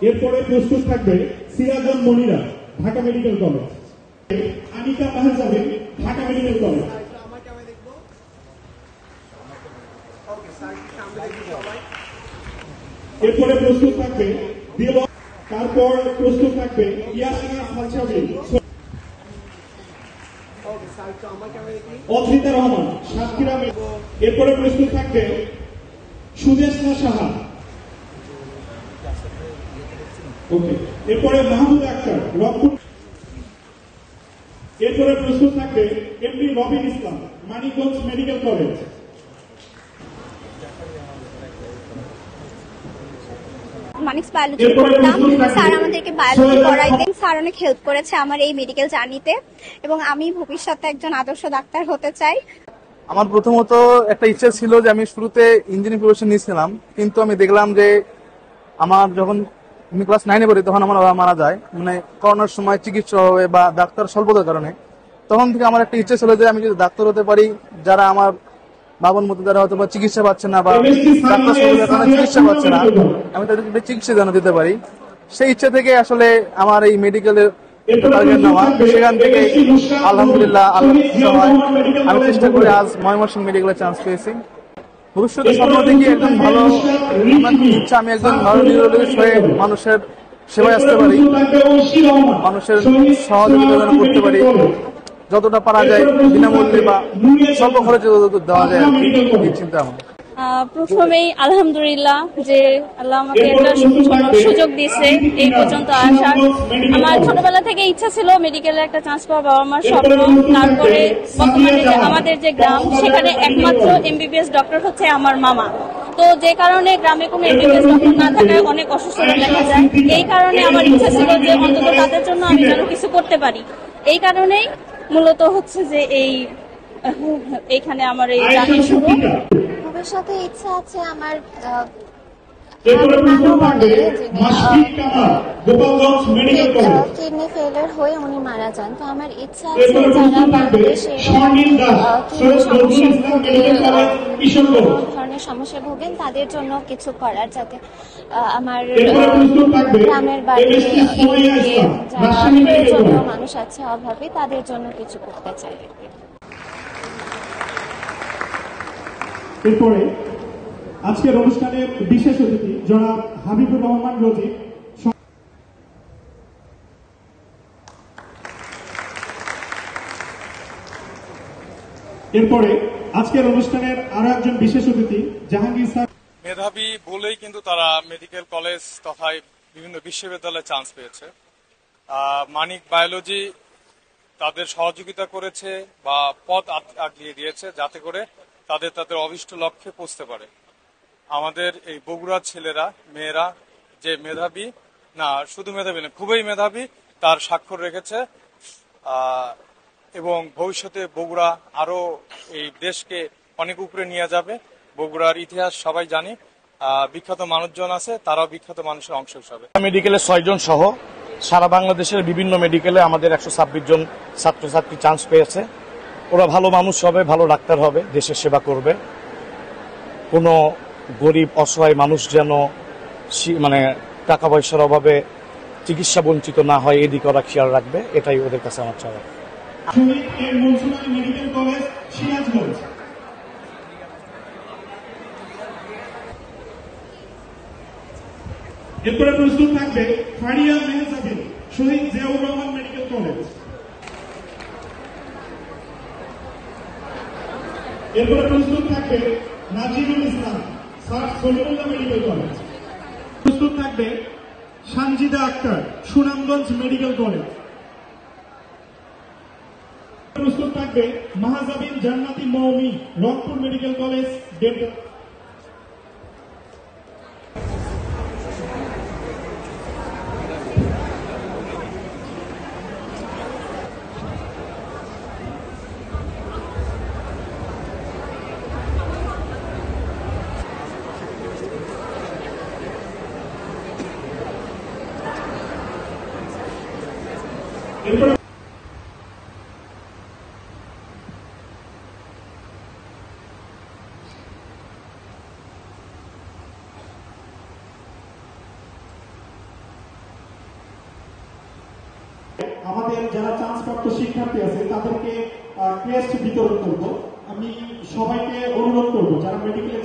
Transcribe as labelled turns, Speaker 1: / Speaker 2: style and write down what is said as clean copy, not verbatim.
Speaker 1: এরপরে প্রস্তুত থাকবে Sirajul Monira, Dhaka medical college. Anika Mahjabin, Dhaka medical college. এরপরে প্রস্তুত থাকবে দিলওয়ার, তারপর প্রস্তুত থাকবে ইয়াসমিনা সালসাবিল, অথিতা রহমান, সাতক্ষীরা। এরপরে প্রস্তুত থাকবে সুদেশনা সাহা। ওকে, এরপরে মাহমুদ আক্তার, রংপুর। এরপরে প্রস্তুত থাকবে এমডি রবিন ইসলাম, Manikganj medical college.
Speaker 2: Maniks biology পড়তাম, স্যার আমাদেরকে বায়োলজি পড়াইতেন। স্যার অনেক হেল্প করেছে আমার এই মেডিকেল জার্নিতে, এবং আমি ভবিষ্যতে একজন আদর্শ ডাক্তার হতে চাই।
Speaker 3: আমার প্রথমত একটা ইচ্ছা ছিল যে আমি শুরুতে ইঞ্জিনিয়ারিং প্রফেশন নিয়েছিলাম, কিন্তু আমি দেখলাম যে আমার যখন আমি ক্লাস 9-এ পড়ি তখন আমার বাবা মারা যায়, মানে করোনার সময় চিকিৎসা হবে বা ডাক্তার স্বল্পতার কারণে। তখন থেকে আমার একটা ইচ্ছা ছিল যে আমি যদি ডাক্তার হতে পারি, যারা আমার বাবার মতো যারা হয়তো বা চিকিৎসা পাচ্ছে না বা ডাক্তার স্বল্পতার কারণে চিকিৎসা পাচ্ছে না, আমি তাদেরকে চিকিৎসা যেন দিতে পারি। সেই ইচ্ছা থেকে আসলে আমার এই মেডিকেলের টার্গেট নেওয়া। সেখান থেকে আলহামদুলিল্লাহ আমি চেষ্টা করে আজ ময়মনসিংহ মেডিকেলে চান্স পেয়েছি। ভবিষ্যতে স্বপ্ন দেখি একজন ভালো, আমার ইচ্ছা আমি একজন ভালো নিউরোলজিস্ট হয়ে মানুষের সেবায় আসতে পারি, মানুষের সহযোগিতা যেন করতে পারি, যতটা পারা যায় বিনামূল্যে বা স্বল্প খরচে যতদূর দেওয়া যায় এই চিন্তা আমার।
Speaker 4: প্রথমেই আলহামদুলিল্লাহ যে আল্লাহ আমাকে একটা সুযোগ দিয়েছে এই পর্যন্ত আসার। আমার ছোটবেলা থেকে ইচ্ছা ছিল মেডিকেলে একটা চান্স পাওয়া, বাবা মার স্বপ্ন। তারপরে বর্তমানে যে আমাদের যে গ্রাম, সেখানে একমাত্র এমবিবিএস ডক্টর হচ্ছে আমার মামা। তো যে কারণে গ্রামে কোনো এমবিবিএস ডক্টর না থাকায় অনেক অসুস্থতা দেখা যায়। এই কারণে আমার ইচ্ছা ছিল যে অন্তত তাদের জন্য আমি যেন কিছু করতে পারি। এই কারণেই মূলত হচ্ছে যে এইখানে আমার এই জার্নি শুরু।
Speaker 2: ভবিষ্যতে ইচ্ছা আছে আমার কিডনি ফেলিয়ার হয়ে উনি মারা যান। তো আমার ইচ্ছা আছে যারা বাংলাদেশে ধরনের সমস্যা ভোগেন তাদের জন্য কিছু করার, যাতে আমার গ্রামের বাড়ি যারা প্রয়োজনীয় মানুষ আছে অভাবী, তাদের জন্য কিছু করতে চাই।
Speaker 1: এরপরে আজকের অনুষ্ঠানের বিশেষ অতিথি জনাব হাবিবুর রহমান রোজি। এরপরে আজকের অনুষ্ঠানের আরো একজন বিশেষ অতিথি জাহাঙ্গীর স্যার।
Speaker 5: মেধাবী বলেই কিন্তু তারা মেডিকেল কলেজ তথা বিভিন্ন বিশ্ববিদ্যালয়ে চান্স পেয়েছে। মানিক বায়োলজি তাদের সহযোগিতা করেছে বা পথ আগলিয়ে দিয়েছে, যাতে করে তাদের অভিষ্ট লক্ষ্যে পৌঁছতে পারে। আমাদের এই বগুড়ার ছেলেরা মেয়েরা যে মেধাবী, না শুধু মেধাবী না, খুবই মেধাবী, তার স্বাক্ষর রেখেছে। এবং ভবিষ্যতে বগুড়া আরো এই দেশকে অনেক উপরে নিয়ে যাবে। বগুড়ার ইতিহাস সবাই জানি, বিখ্যাত মানুষজন আছে, তারাও বিখ্যাত মানুষের অংশ হিসাবে।
Speaker 6: মেডিকেলে 6 জন সহ সারা বাংলাদেশের বিভিন্ন মেডিকেলে আমাদের 126 জন ছাত্রছাত্রী চান্স পেয়েছে। ওরা ভালো মানুষ হবে, ভালো ডাক্তার হবে, দেশের সেবা করবে। কোনো গরিব অসহায় মানুষ যেন মানে টাকা পয়সার অভাবে চিকিৎসা বঞ্চিত না হয়, এদিকে ওরা খেয়াল রাখবে। এটাই ওদের কাছে আমার চাওয়া।
Speaker 1: এরপরে প্রস্তুত থাকবে ফারিয়া মেহজাবিন, শহীদ জিয়াউর রহমান মেডিকেল কলেজ। এরপরে প্রস্তুত থাকবে নাজিরুল ইসলাম, স্যার সলিমুল্লাহ মেডিকেল কলেজ। প্রস্তুত থাকবে সানজিদা আক্তার, সুনামগঞ্জ মেডিকেল কলেজ। প্রস্তুত থাকবে মাহজাবিন জান্নাতি Moumi, Rangpur medical college dental. এরপরে আমাদের যারা চান্সপ্রাপ্ত শিক্ষার্থী আছে তাদেরকে ক্রেস্ট বিতরণ করব। আমি সবাইকে অনুরোধ করব যারা মেডিকেলে